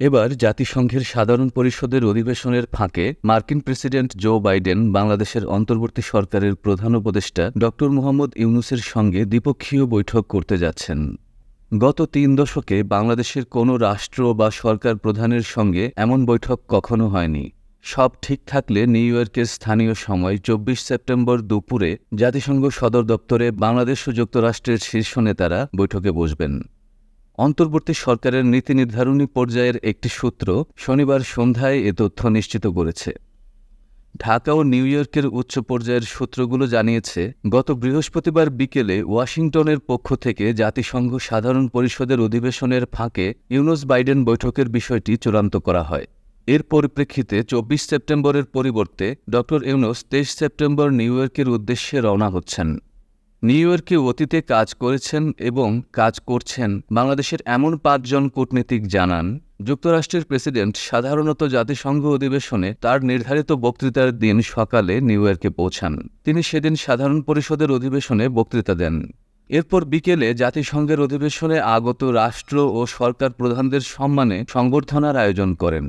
এবার জাতিসংঘের সাধারণ পরিষদের অধিবেশনের ফাঁকে মার্কিন প্রেসিডেন্ট জো বাইডেন বাংলাদেশের অন্তর্বর্তী সরকারের প্রধান উপদেষ্টা ড. মোহাম্মদ ইউনূসের সঙ্গে দ্বিপক্ষীয় বৈঠক করতে যাচ্ছেন। গত ৩ দশকে বাংলাদেশের কোনো রাষ্ট্র বা সরকার প্রধানের সঙ্গে এমন বৈঠক কখনো হয়নি। সব ঠিক থাকলে নিউ ইয়র্কের স্থানীয় সময় ২৪ সেপ্টেম্বর দুপুরে জাতিসংঘ সদর দপ্তরে বাংলাদেশ ও যুক্তরাষ্ট্রের শীর্ষ নেতারা বৈঠকে বসবেন। অন্তর্বর্তী সরকারের নীতি নির্ধারণী পর্যায়ের একটি সূত্র শনিবার সন্ধ্যায় এ তথ্য নিশ্চিত করেছে। ঢাকা ও নিউ ইয়র্কের উচ্চ পর্যায়ের সূত্রগুলো জানিয়েছে, গত বৃহস্পতিবার বিকেলে ওয়াশিংটনের পক্ষ থেকে জাতিসংঘ সাধারণ পরিষদের অধিবেশনের ফাঁকে ইউনূস বাইডেন বৈঠকের বিষয়টি চূড়ান্ত করা হয়। এর পরিপ্রেক্ষিতে ২৪ সেপ্টেম্বরের পরিবর্তে ড. ইউনূস ২৩ সেপ্টেম্বর নিউ ইয়র্কের উদ্দেশ্যে রওনা হচ্ছেন। নিউ ইয়র্কে অতীতে কাজ করেছেন এবং কাজ করছেন বাংলাদেশের এমন ৫ জন কূটনীতিক জানান, যুক্তরাষ্ট্রের প্রেসিডেন্ট সাধারণত জাতিসংঘ অধিবেশনে তার নির্ধারিত বক্তৃতার দিন সকালে নিউ ইয়র্কে পৌঁছান। তিনি সেদিন সাধারণ পরিষদের অধিবেশনে বক্তৃতা দেন। এরপর বিকেলে জাতিসংঘের অধিবেশনে আগত রাষ্ট্র ও সরকার প্রধানদের সম্মানে সংবর্ধনার আয়োজন করেন।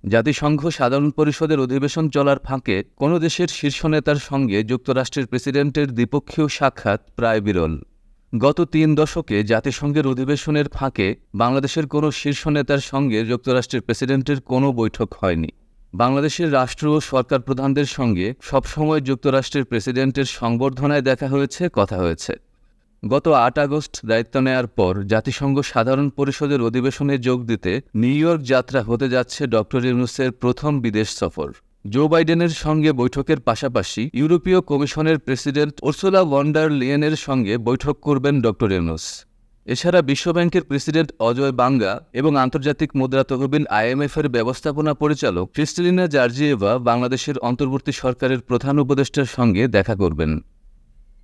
জাতিসংঘ সাধারণ পরিষদের অধিবেশন চলার ফাঁকে কোনো দেশের শীর্ষ নেতার সঙ্গে যুক্তরাষ্ট্রের প্রেসিডেন্টের দ্বিপক্ষীয় সাক্ষাৎ প্রায় বিরল। গত ৩ দশকে জাতিসংঘের অধিবেশনের ফাঁকে বাংলাদেশের কোনো শীর্ষ নেতার সঙ্গে যুক্তরাষ্ট্রের প্রেসিডেন্টের কোনো বৈঠক হয়নি। বাংলাদেশের রাষ্ট্র ও সরকার প্রধানদের সঙ্গে সবসময় যুক্তরাষ্ট্রের প্রেসিডেন্টের সংবর্ধনায় দেখা হয়েছে, কথা হয়েছে। গত ৮ আগস্ট দায়িত্ব নেয়ার পর জাতিসংঘ সাধারণ পরিষদের অধিবেশনে যোগ দিতে নিউ ইয়র্ক যাত্রা হতে যাচ্ছে ড. ইউনূসের প্রথম বিদেশ সফর। জো বাইডেনের সঙ্গে বৈঠকের পাশাপাশি ইউরোপীয় কমিশনের প্রেসিডেন্ট উর্সুলা ভন ডার লিয়েনের সঙ্গে বৈঠক করবেন ড. ইউনূস। এছাড়া বিশ্বব্যাংকের প্রেসিডেন্ট অজয় বাঙ্গা এবং আন্তর্জাতিক মুদ্রা তহবিল IMF-এর ব্যবস্থাপনা পরিচালক ক্রিস্টালিনা জর্জিয়েভা বাংলাদেশের অন্তর্বর্তী সরকারের প্রধান উপদেষ্টার সঙ্গে দেখা করবেন।